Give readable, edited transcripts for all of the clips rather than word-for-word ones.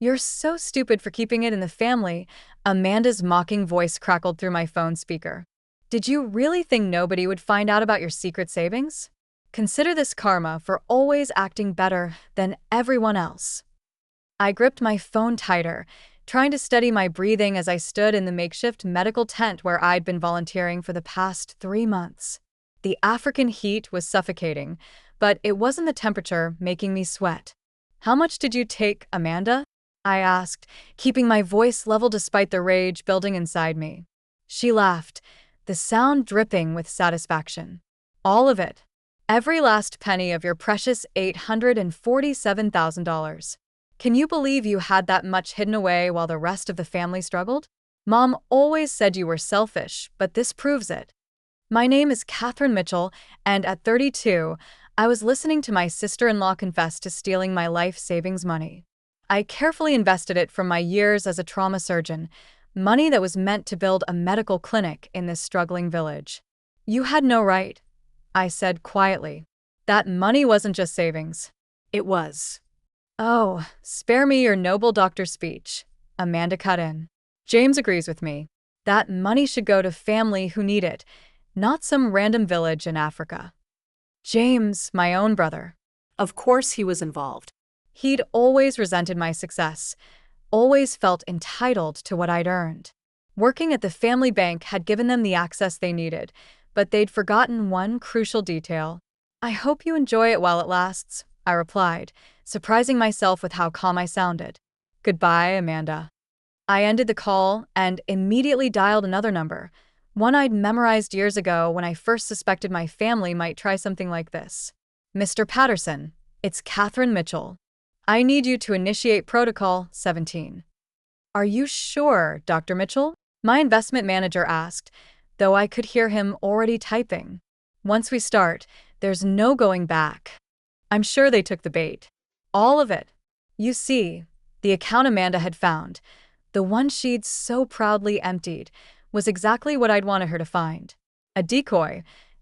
You're so stupid for keeping it in the family, Amanda's mocking voice crackled through my phone speaker. Did you really think nobody would find out about your secret savings? Consider this karma for always acting better than everyone else. I gripped my phone tighter, trying to steady my breathing as I stood in the makeshift medical tent where I'd been volunteering for the past 3 months. The African heat was suffocating, but it wasn't the temperature making me sweat. How much did you take, Amanda? I asked, keeping my voice level despite the rage building inside me. She laughed, the sound dripping with satisfaction. All of it. Every last penny of your precious $847,000. Can you believe you had that much hidden away while the rest of the family struggled? Mom always said you were selfish, but this proves it. My name is Catherine Mitchell, and at 32, I was listening to my sister-in-law confess to stealing my life savings money. I carefully invested it from my years as a trauma surgeon, money that was meant to build a medical clinic in this struggling village. You had no right, I said quietly. That money wasn't just savings. It was. Oh, spare me your noble doctor speech, Amanda cut in. James agrees with me. That money should go to family who need it, not some random village in Africa. James, my own brother. Of course he was involved. He'd always resented my success, always felt entitled to what I'd earned. Working at the family bank had given them the access they needed, but they'd forgotten one crucial detail. I hope you enjoy it while it lasts, I replied, surprising myself with how calm I sounded. Goodbye, Amanda. I ended the call and immediately dialed another number, one I'd memorized years ago when I first suspected my family might try something like this. Mr. Patterson, it's Catherine Mitchell. I need you to initiate Protocol 17. Are you sure, Dr. Mitchell? My investment manager asked, though I could hear him already typing. Once we start, there's no going back. I'm sure they took the bait. All of it. You see, the account Amanda had found, the one she'd so proudly emptied, was exactly what I'd wanted her to find. A decoy,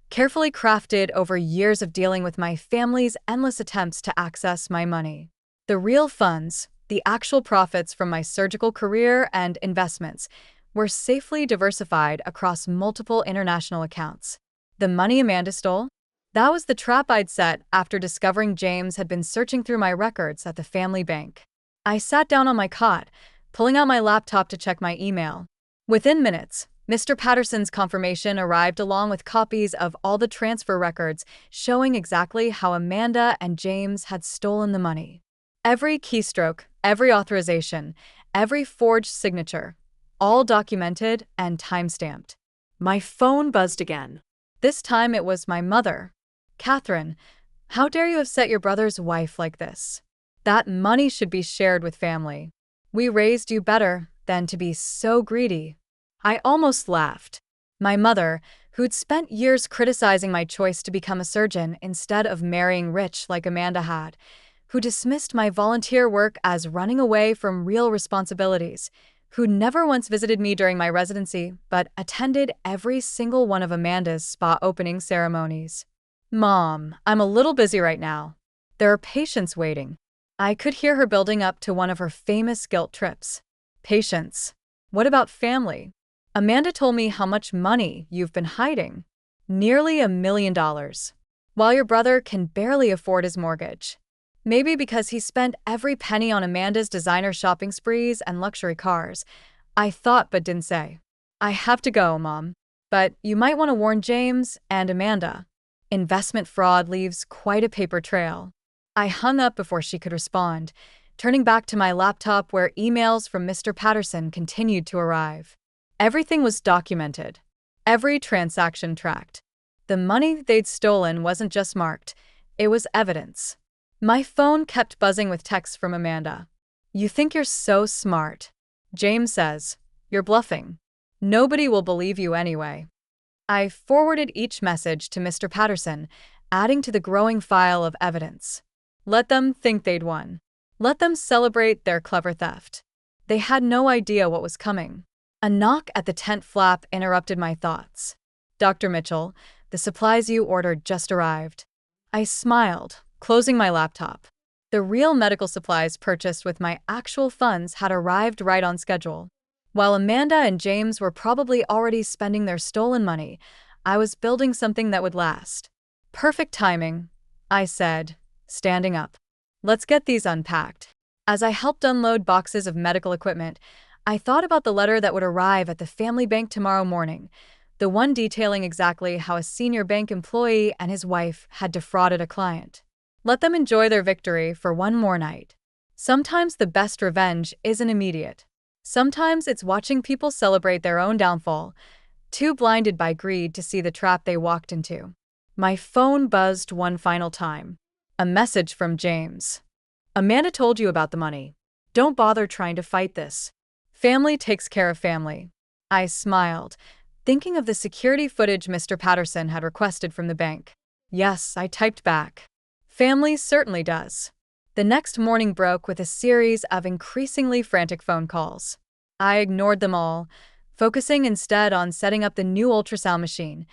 carefully crafted over years of dealing with my family's endless attempts to access my money. The real funds, the actual profits from my surgical career and investments, were safely diversified across multiple international accounts. The money Amanda stole? That was the trap I'd set after discovering James had been searching through my records at the family bank. I sat down on my cot, pulling out my laptop to check my email. Within minutes, Mr. Patterson's confirmation arrived along with copies of all the transfer records showing exactly how Amanda and James had stolen the money. Every keystroke, every authorization, every forged signature, all documented and time-stamped. My phone buzzed again. This time it was my mother. Catherine, how dare you have set your brother's wife like this? That money should be shared with family. We raised you better than to be so greedy. I almost laughed. My mother, who'd spent years criticizing my choice to become a surgeon instead of marrying rich like Amanda had, who dismissed my volunteer work as running away from real responsibilities, who never once visited me during my residency but attended every single one of Amanda's spa opening ceremonies. Mom, I'm a little busy right now. There are patients waiting. I could hear her building up to one of her famous guilt trips. Patients. What about family? Amanda told me how much money you've been hiding. Nearly $1 million. While your brother can barely afford his mortgage. Maybe because he spent every penny on Amanda's designer shopping sprees and luxury cars. I thought but didn't say. I have to go, Mom. But you might want to warn James and Amanda. Investment fraud leaves quite a paper trail. I hung up before she could respond, turning back to my laptop where emails from Mr. Patterson continued to arrive. Everything was documented. Every transaction tracked. The money they'd stolen wasn't just marked, it was evidence. My phone kept buzzing with texts from Amanda. You think you're so smart. James says, you're bluffing. Nobody will believe you anyway. I forwarded each message to Mr. Patterson, adding to the growing file of evidence. Let them think they'd won. Let them celebrate their clever theft. They had no idea what was coming. A knock at the tent flap interrupted my thoughts. Dr. Mitchell, the supplies you ordered just arrived. I smiled, closing my laptop. The real medical supplies purchased with my actual funds had arrived right on schedule. While Amanda and James were probably already spending their stolen money, I was building something that would last. Perfect timing, I said, standing up. Let's get these unpacked. As I helped unload boxes of medical equipment, I thought about the letter that would arrive at the family bank tomorrow morning, the one detailing exactly how a senior bank employee and his wife had defrauded a client. Let them enjoy their victory for one more night. Sometimes the best revenge isn't immediate. Sometimes it's watching people celebrate their own downfall, too blinded by greed to see the trap they walked into. My phone buzzed one final time. A message from James. Amanda told you about the money. Don't bother trying to fight this. Family takes care of family. I smiled, thinking of the security footage Mr. Patterson had requested from the bank. Yes, I typed back. Family certainly does. The next morning broke with a series of increasingly frantic phone calls. I ignored them all, focusing instead on setting up the new ultrasound machine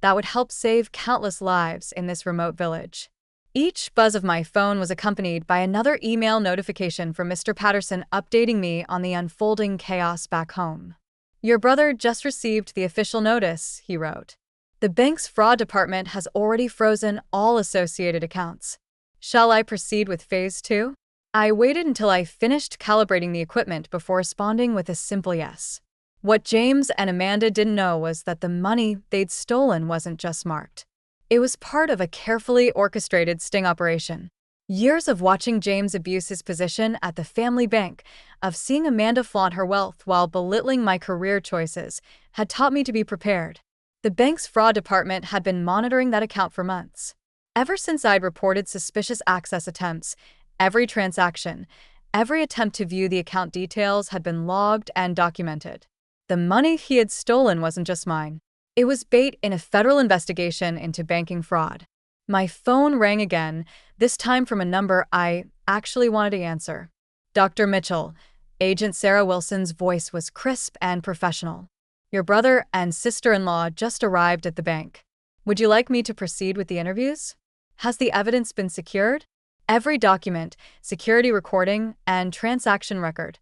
that would help save countless lives in this remote village. Each buzz of my phone was accompanied by another email notification from Mr. Patterson updating me on the unfolding chaos back home. Your brother just received the official notice, he wrote. The bank's fraud department has already frozen all associated accounts. Shall I proceed with phase 2? I waited until I finished calibrating the equipment before responding with a simple yes. What James and Amanda didn't know was that the money they'd stolen wasn't just marked. It was part of a carefully orchestrated sting operation. Years of watching James abuse his position at the family bank, of seeing Amanda flaunt her wealth while belittling my career choices, had taught me to be prepared. The bank's fraud department had been monitoring that account for months. Ever since I'd reported suspicious access attempts, every transaction, every attempt to view the account details had been logged and documented. The money he had stolen wasn't just mine. It was bait in a federal investigation into banking fraud. My phone rang again, this time from a number I actually wanted to answer. Dr. Mitchell. Agent Sarah Wilson's voice was crisp and professional. Your brother and sister-in-law just arrived at the bank. Would you like me to proceed with the interviews? Has the evidence been secured? Every document, security recording, and transaction record.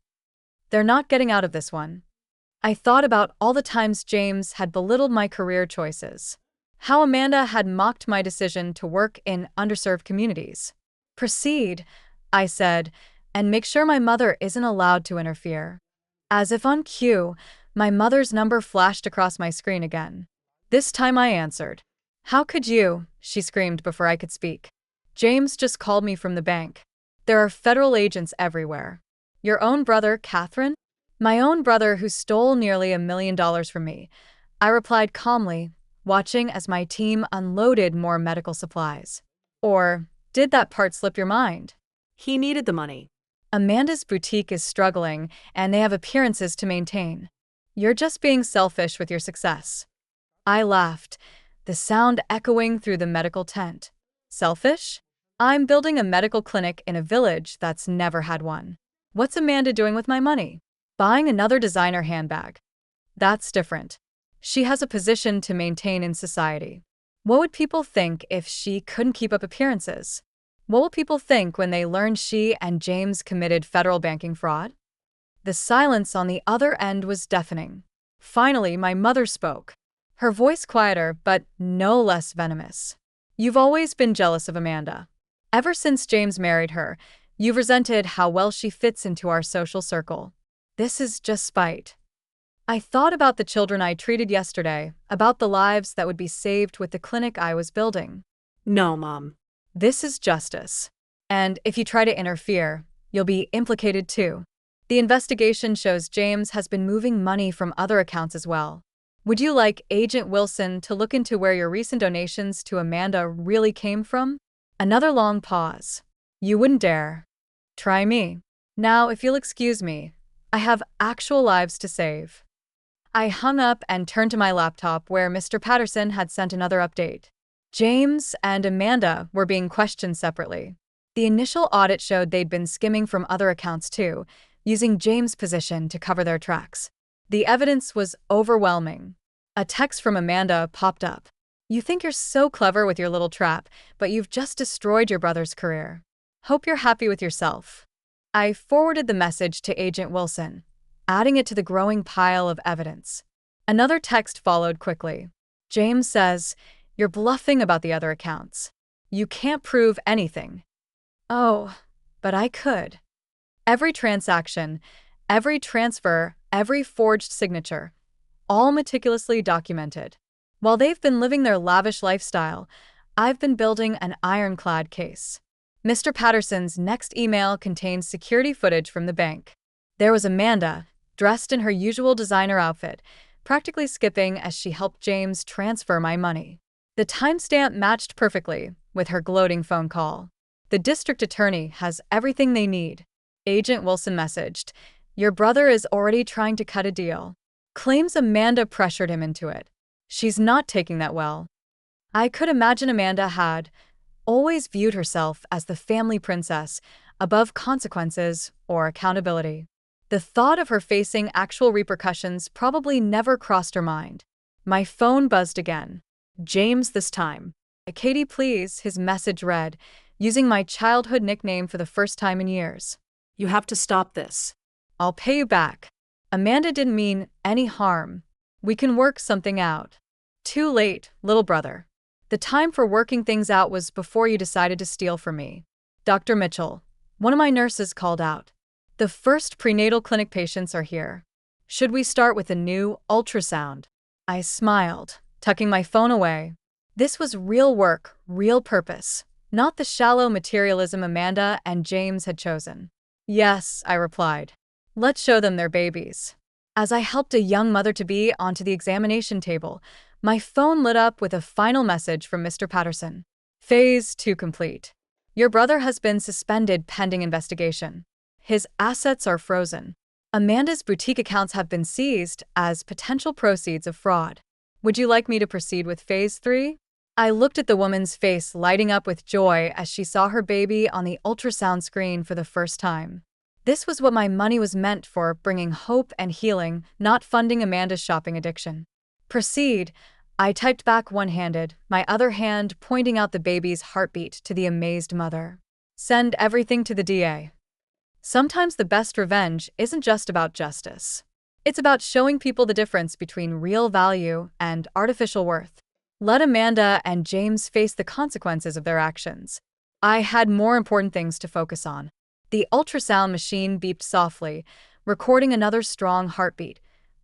They're not getting out of this one. I thought about all the times James had belittled my career choices. How Amanda had mocked my decision to work in underserved communities. Proceed, I said, and make sure my mother isn't allowed to interfere. As if on cue, my mother's number flashed across my screen again. This time I answered. How could you? She screamed before I could speak. James just called me from the bank. There are federal agents everywhere. Your own brother, Catherine? My own brother who stole nearly $1 million from me. I replied calmly, watching as my team unloaded more medical supplies. Or did that part slip your mind? He needed the money. Amanda's boutique is struggling, and they have appearances to maintain. You're just being selfish with your success. I laughed, the sound echoing through the medical tent. Selfish? I'm building a medical clinic in a village that's never had one. What's Amanda doing with my money? Buying another designer handbag. That's different. She has a position to maintain in society. What would people think if she couldn't keep up appearances? What will people think when they learn she and James committed federal banking fraud? The silence on the other end was deafening. Finally, my mother spoke. Her voice quieter, but no less venomous. You've always been jealous of Amanda. Ever since James married her, you've resented how well she fits into our social circle. This is just spite. I thought about the children I treated yesterday, about the lives that would be saved with the clinic I was building. No, Mom. This is justice. And if you try to interfere, you'll be implicated too. The investigation shows James has been moving money from other accounts as well. Would you like Agent Wilson to look into where your recent donations to Amanda really came from? Another long pause. You wouldn't dare. Try me. Now, if you'll excuse me, I have actual lives to save. I hung up and turned to my laptop where Mr. Patterson had sent another update. James and Amanda were being questioned separately. The initial audit showed they'd been skimming from other accounts too, using James' position to cover their tracks. The evidence was overwhelming. A text from Amanda popped up. You think you're so clever with your little trap, but you've just destroyed your brother's career. Hope you're happy with yourself. I forwarded the message to Agent Wilson, adding it to the growing pile of evidence. Another text followed quickly. James says, "You're bluffing about the other accounts. You can't prove anything." Oh, but I could. Every transaction, every transfer, every forged signature, all meticulously documented. While they've been living their lavish lifestyle, I've been building an ironclad case. Mr. Patterson's next email contained security footage from the bank. There was Amanda, dressed in her usual designer outfit, practically skipping as she helped James transfer my money. The timestamp matched perfectly with her gloating phone call. "The district attorney has everything they need." Agent Wilson messaged, "Your brother is already trying to cut a deal." Claims Amanda pressured him into it. She's not taking that well. I could imagine Amanda had always viewed herself as the family princess, above consequences or accountability. The thought of her facing actual repercussions probably never crossed her mind. My phone buzzed again. James this time. "Katie, please," his message read, using my childhood nickname for the first time in years. You have to stop this. "I'll pay you back. Amanda didn't mean any harm. We can work something out." "Too late, little brother. The time for working things out was before you decided to steal from me." "Dr. Mitchell," one of my nurses called out, "the first prenatal clinic patients are here. Should we start with a new ultrasound?" I smiled, tucking my phone away. This was real work, real purpose, not the shallow materialism Amanda and James had chosen. "Yes," I replied. "Let's show them their babies." As I helped a young mother-to-be onto the examination table, my phone lit up with a final message from Mr. Patterson. "Phase 2 complete. Your brother has been suspended pending investigation. His assets are frozen. Amanda's boutique accounts have been seized as potential proceeds of fraud. Would you like me to proceed with Phase 3? I looked at the woman's face lighting up with joy as she saw her baby on the ultrasound screen for the first time. This was what my money was meant for, bringing hope and healing, not funding Amanda's shopping addiction. "Proceed," I typed back one-handed, my other hand pointing out the baby's heartbeat to the amazed mother. "Send everything to the DA." Sometimes the best revenge isn't just about justice. It's about showing people the difference between real value and artificial worth. Let Amanda and James face the consequences of their actions. I had more important things to focus on. The ultrasound machine beeped softly, recording another strong heartbeat.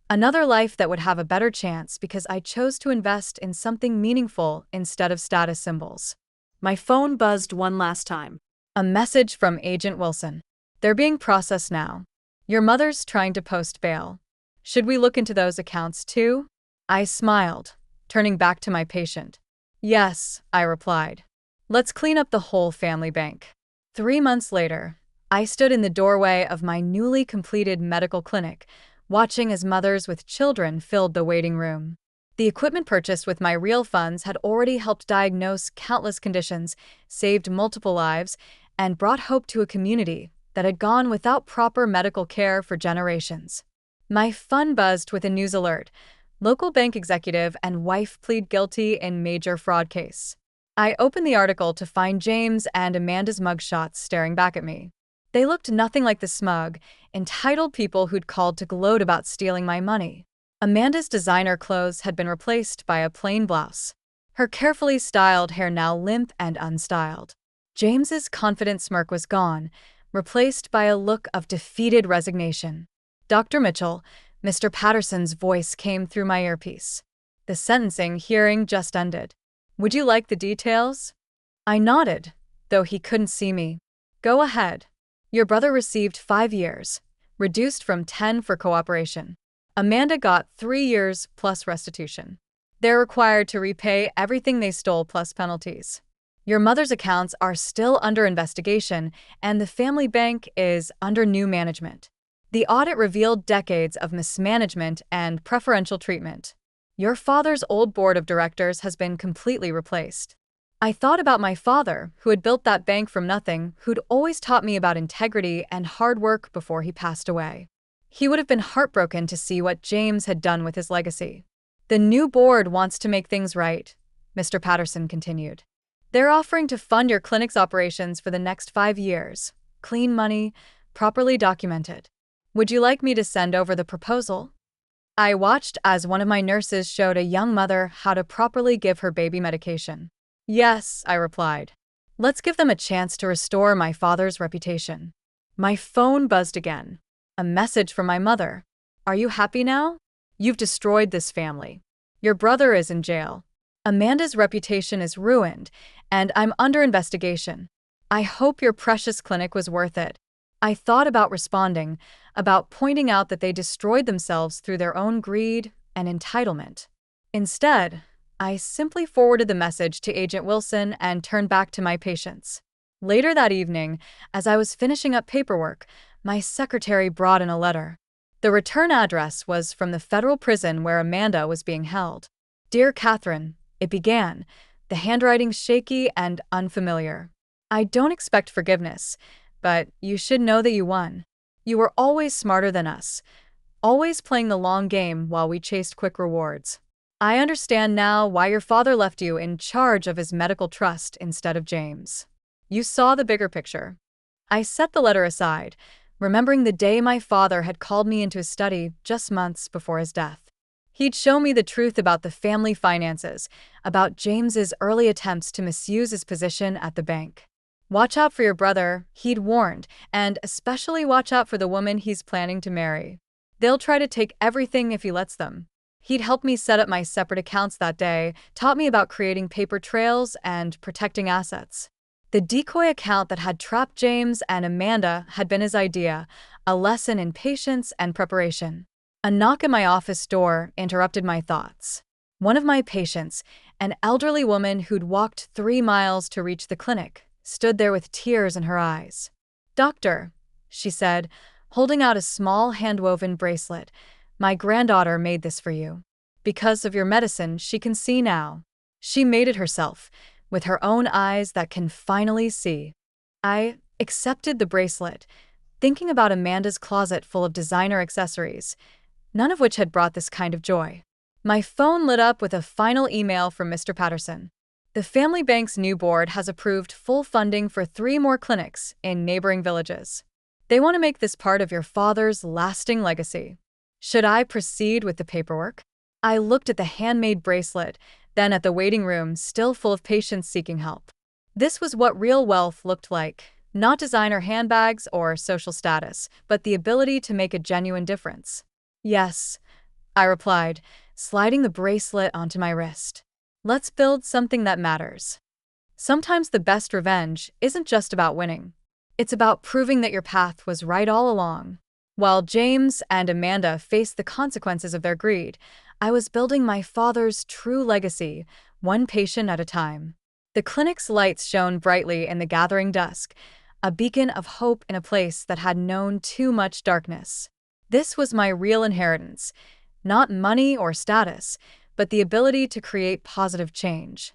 Another life that would have a better chance because I chose to invest in something meaningful instead of status symbols. My phone buzzed one last time. A message from Agent Wilson. "They're being processed now. Your mother's trying to post bail. Should we look into those accounts too?" I smiled, turning back to my patient. "Yes," I replied. "Let's clean up the whole family bank." 3 months later, I stood in the doorway of my newly completed medical clinic, watching as mothers with children filled the waiting room. The equipment purchased with my real funds had already helped diagnose countless conditions, saved multiple lives, and brought hope to a community that had gone without proper medical care for generations. My phone buzzed with a news alert. Local bank executive and wife plead guilty in major fraud case. I opened the article to find James and Amanda's mugshots staring back at me. They looked nothing like the smug, entitled people who'd called to gloat about stealing my money. Amanda's designer clothes had been replaced by a plain blouse. Her carefully styled hair now limp and unstyled. James's confident smirk was gone, replaced by a look of defeated resignation. "Dr. Mitchell," Mr. Patterson's voice came through my earpiece. "The sentencing hearing just ended. Would you like the details?" I nodded, though he couldn't see me. "Go ahead. Your brother received 5 years, reduced from 10 for cooperation. Amanda got 3 years plus restitution. They're required to repay everything they stole plus penalties. Your mother's accounts are still under investigation, and the family bank is under new management. The audit revealed decades of mismanagement and preferential treatment. Your father's old board of directors has been completely replaced." I thought about my father, who had built that bank from nothing, who'd always taught me about integrity and hard work before he passed away. He would have been heartbroken to see what James had done with his legacy. "The new board wants to make things right," Mr. Patterson continued. They're offering to fund your clinic's operations for the next 5 years. Clean money, properly documented. Would you like me to send over the proposal? I watched as one of my nurses showed a young mother how to properly give her baby medication. Yes, I replied. Let's give them a chance to restore my father's reputation. My phone buzzed again. A message from my mother. Are you happy now? You've destroyed this family. Your brother is in jail. Amanda's reputation is ruined, and I'm under investigation. I hope your precious clinic was worth it. I thought about responding, about pointing out that they destroyed themselves through their own greed and entitlement. Instead, I simply forwarded the message to Agent Wilson and turned back to my patients. Later that evening, as I was finishing up paperwork, my secretary brought in a letter. The return address was from the federal prison where Amanda was being held. Dear Catherine, it began, the handwriting shaky and unfamiliar. I don't expect forgiveness, but you should know that you won. You were always smarter than us, always playing the long game while we chased quick rewards. I understand now why your father left you in charge of his medical trust instead of James. You saw the bigger picture. I set the letter aside, remembering the day my father had called me into his study just months before his death. He'd show me the truth about the family finances, about James's early attempts to misuse his position at the bank. Watch out for your brother, he'd warned, and especially watch out for the woman he's planning to marry. They'll try to take everything if he lets them. He'd helped me set up my separate accounts that day, taught me about creating paper trails and protecting assets. The decoy account that had trapped James and Amanda had been his idea, a lesson in patience and preparation. A knock at my office door interrupted my thoughts. One of my patients, an elderly woman who'd walked 3 miles to reach the clinic, stood there with tears in her eyes. Doctor, she said, holding out a small hand-woven bracelet, my granddaughter made this for you. Because of your medicine, she can see now. She made it herself, with her own eyes that can finally see. I accepted the bracelet, thinking about Amanda's closet full of designer accessories, none of which had brought this kind of joy. My phone lit up with a final email from Mr. Patterson. The family bank's new board has approved full funding for 3 more clinics in neighboring villages. They want to make this part of your father's lasting legacy. Should I proceed with the paperwork? I looked at the handmade bracelet, then at the waiting room still full of patients seeking help. This was what real wealth looked like, not designer handbags or social status, but the ability to make a genuine difference. Yes, I replied, sliding the bracelet onto my wrist. Let's build something that matters. Sometimes the best revenge isn't just about winning. It's about proving that your path was right all along. While James and Amanda faced the consequences of their greed, I was building my father's true legacy, one patient at a time. The clinic's lights shone brightly in the gathering dusk, a beacon of hope in a place that had known too much darkness. This was my real inheritance, not money or status, but the ability to create positive change.